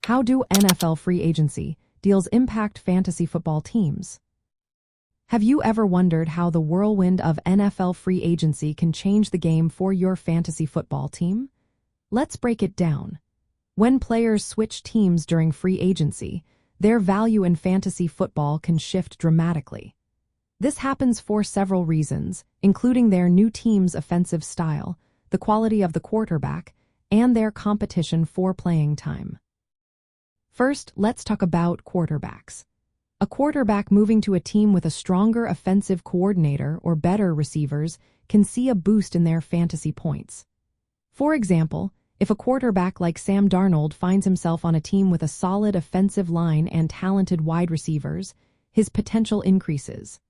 How do NFL free agency deals impact fantasy football teams? Have you ever wondered how the whirlwind of NFL free agency can change the game for your fantasy football team? Let's break it down. When players switch teams during free agency, their value in fantasy football can shift dramatically. This happens for several reasons, including their new team's offensive style, the quality of the quarterback, and their competition for playing time. First, let's talk about quarterbacks. A quarterback moving to a team with a stronger offensive coordinator or better receivers can see a boost in their fantasy points. For example, if a quarterback like Sam Darnold finds himself on a team with a solid offensive line and talented wide receivers, his potential increases.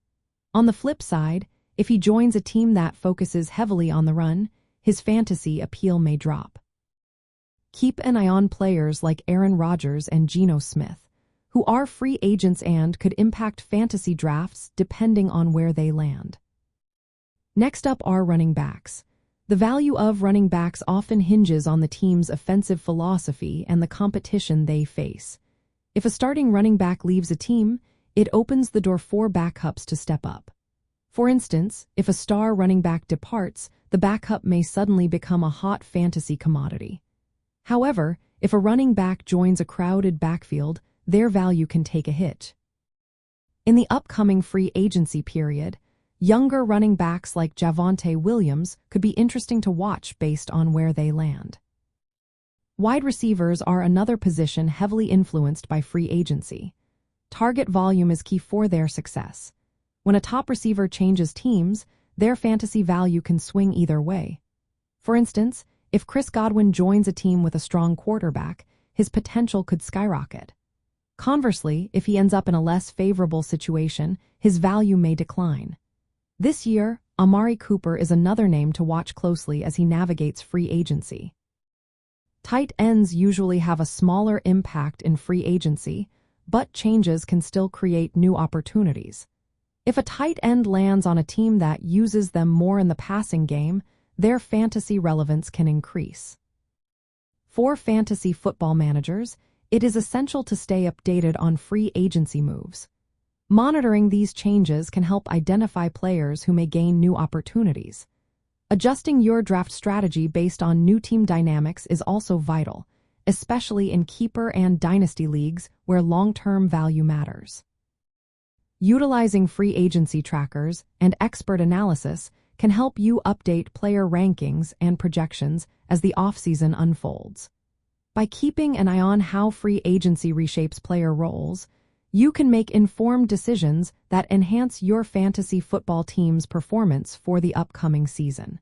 On the flip side, if he joins a team that focuses heavily on the run, his fantasy appeal may drop. Keep an eye on players like Aaron Rodgers and Geno Smith, who are free agents and could impact fantasy drafts depending on where they land. Next up are running backs. The value of running backs often hinges on the team's offensive philosophy and the competition they face. If a starting running back leaves a team, it opens the door for backups to step up. For instance, if a star running back departs, the backup may suddenly become a hot fantasy commodity. However, if a running back joins a crowded backfield, their value can take a hit. In the upcoming free agency period, younger running backs like Javonte Williams could be interesting to watch based on where they land. Wide receivers are another position heavily influenced by free agency. Target volume is key for their success. When a top receiver changes teams, their fantasy value can swing either way. For instance, if Chris Godwin joins a team with a strong quarterback, his potential could skyrocket. Conversely, if he ends up in a less favorable situation, his value may decline. This year, Amari Cooper is another name to watch closely as he navigates free agency. Tight ends usually have a smaller impact in free agency, but changes can still create new opportunities. If a tight end lands on a team that uses them more in the passing game, their fantasy relevance can increase. For fantasy football managers, it is essential to stay updated on free agency moves. Monitoring these changes can help identify players who may gain new opportunities. Adjusting your draft strategy based on new team dynamics is also vital, especially in keeper and dynasty leagues where long-term value matters. Utilizing free agency trackers and expert analysis can help you update player rankings and projections as the offseason unfolds. By keeping an eye on how free agency reshapes player roles, you can make informed decisions that enhance your fantasy football team's performance for the upcoming season.